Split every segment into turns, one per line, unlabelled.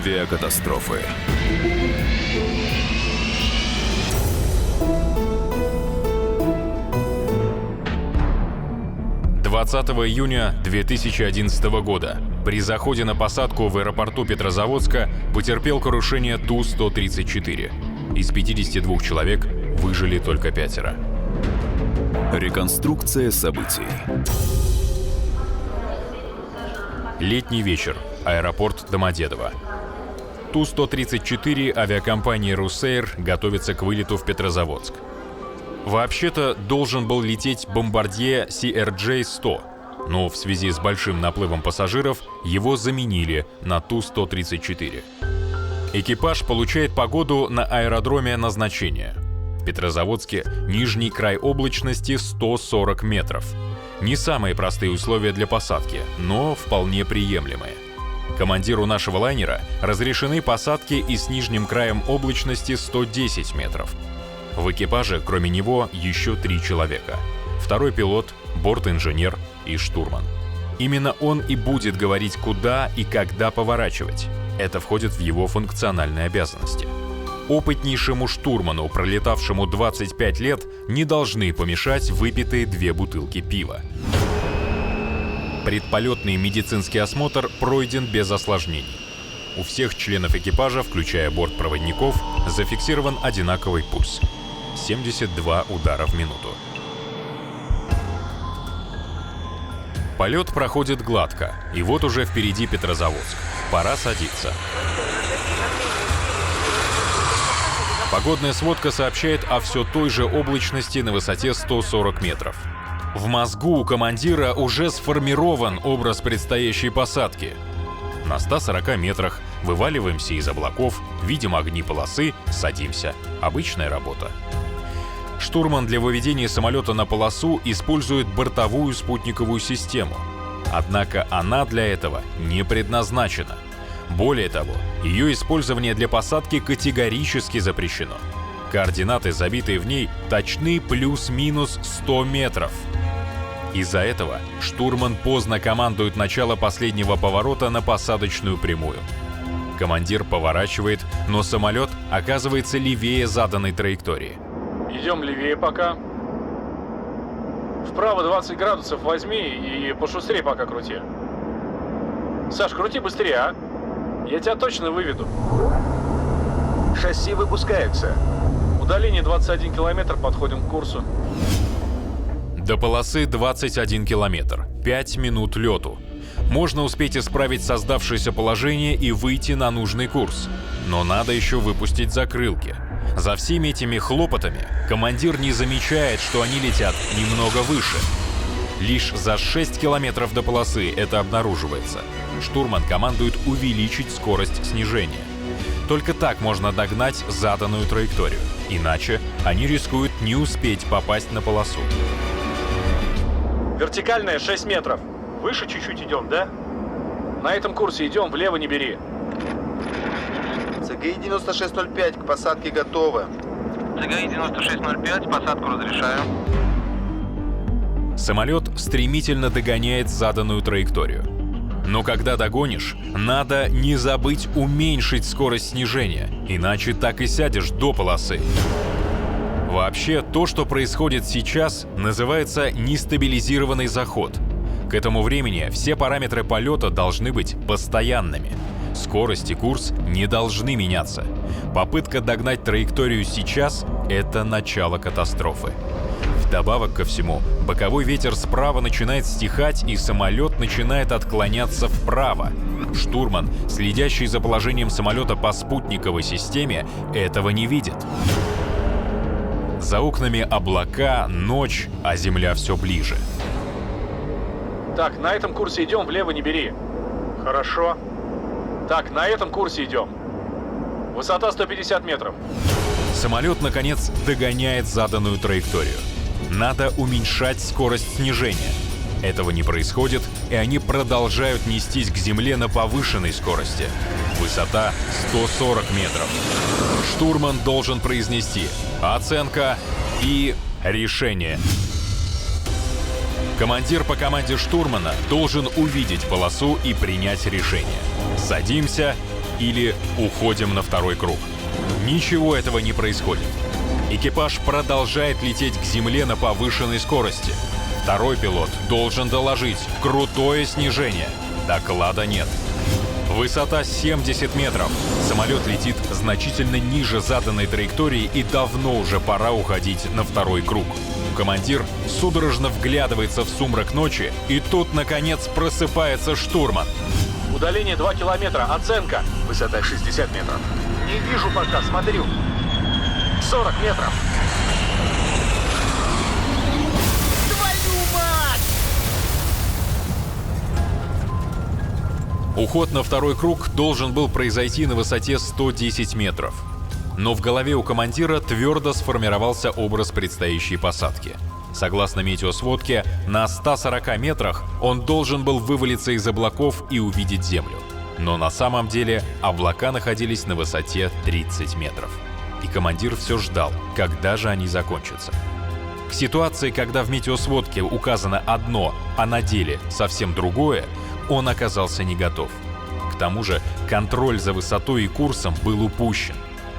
Авиакатастрофы.
20 июня 2011 года при заходе на посадку в аэропорту Петрозаводска потерпел крушение Ту-134. Из 52 человек выжили только 5.
Реконструкция событий.
Летний вечер. Аэропорт Домодедово. Ту-134 авиакомпании «Руссейр» готовится к вылету в Петрозаводск. Вообще-то должен был лететь бомбардье CRJ-100, но в связи с большим наплывом пассажиров его заменили на Ту-134. Экипаж получает погоду на аэродроме назначения. В Петрозаводске нижний край облачности 140 метров. Не самые простые условия для посадки, но вполне приемлемые. Командиру нашего лайнера разрешены посадки и с нижним краем облачности 110 метров. В экипаже, кроме него, еще 3 человека. Второй пилот, борт-инженер и штурман. Именно он и будет говорить, куда и когда поворачивать. Это входит в его функциональные обязанности. Опытнейшему штурману, пролетавшему 25 лет, не должны помешать выпитые 2 бутылки пива. Предполетный медицинский осмотр пройден без осложнений. У всех членов экипажа, включая бортпроводников, зафиксирован одинаковый пульс. 72 удара в минуту. Полет проходит гладко, и вот уже впереди Петрозаводск. Пора садиться. Погодная сводка сообщает о все той же облачности на высоте 140 метров. В мозгу у командира уже сформирован образ предстоящей посадки. На 140 метрах вываливаемся из облаков, видим огни полосы, садимся. Обычная работа. Штурман для выведения самолета на полосу использует бортовую спутниковую систему. Однако она для этого не предназначена. Более того, ее использование для посадки категорически запрещено. Координаты, забитые в ней, точны плюс-минус 100 метров. Из-за этого штурман поздно командует начало последнего поворота на посадочную прямую. Командир поворачивает, но самолет оказывается левее заданной траектории.
Идем левее пока. Вправо 20 градусов возьми и пошустрее пока крути. Саш, крути быстрее, а? Я тебя точно выведу.
Шасси выпускаются.
Удаление 21 километр, подходим к курсу.
До полосы 21 километр, 5 минут лету. Можно успеть исправить создавшееся положение и выйти на нужный курс. Но надо еще выпустить закрылки. За всеми этими хлопотами командир не замечает, что они летят немного выше. Лишь за 6 километров до полосы это обнаруживается. Штурман командует увеличить скорость снижения. Только так можно догнать заданную траекторию. Иначе они рискуют не успеть попасть на полосу.
Вертикальная 6 метров. Выше чуть-чуть идем, да? На этом курсе идем, влево не бери.
ЦГИ 9605 к посадке готовы.
ЦГИ 9605, посадку разрешаю.
Самолет стремительно догоняет заданную траекторию. Но когда догонишь, надо не забыть уменьшить скорость снижения, иначе так и сядешь до полосы. Вообще, то, что происходит сейчас, называется нестабилизированный заход. К этому времени все параметры полета должны быть постоянными. Скорость и курс не должны меняться. Попытка догнать траекторию сейчас — это начало катастрофы. Вдобавок ко всему, боковой ветер справа начинает стихать, и самолет начинает отклоняться вправо. Штурман, следящий за положением самолета по спутниковой системе, этого не видит. За окнами облака, ночь, а земля все ближе.
Так, на этом курсе идем, влево не бери. Хорошо. Так, на этом курсе идем. Высота 150 метров.
Самолет, наконец, догоняет заданную траекторию. Надо уменьшать скорость снижения. Этого не происходит, и они продолжают нестись к земле на повышенной скорости. Высота 140 метров. Штурман должен произнести оценка и решение. Командир по команде штурмана должен увидеть полосу и принять решение. Садимся или «уходим на второй круг». Ничего этого не происходит. Экипаж продолжает лететь к земле на повышенной скорости. Второй пилот должен доложить: крутое снижение. Доклада нет. Высота 70 метров. Самолет летит значительно ниже заданной траектории, и давно уже пора уходить на второй круг. Командир судорожно вглядывается в сумрак ночи, и тут, наконец, просыпается штурман.
Удаление 2 километра, оценка.
Высота 60 метров.
Не вижу пока, смотрю. 40 метров.
Уход на второй круг должен был произойти на высоте 110 метров. Но в голове у командира твердо сформировался образ предстоящей посадки. Согласно метеосводке, на 140 метрах он должен был вывалиться из облаков и увидеть землю. Но на самом деле облака находились на высоте 30 метров. И командир все ждал, когда же они закончатся. К ситуации, когда в метеосводке указано одно, а на деле совсем другое, он оказался не готов. К тому же контроль за высотой и курсом был упущен.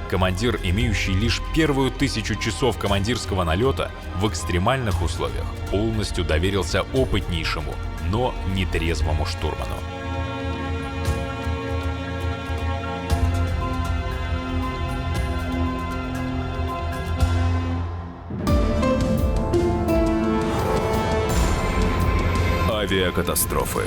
Командир, имеющий лишь первую 1000 часов командирского налета, в экстремальных условиях полностью доверился опытнейшему, но нетрезвому штурману.
Авиакатастрофы.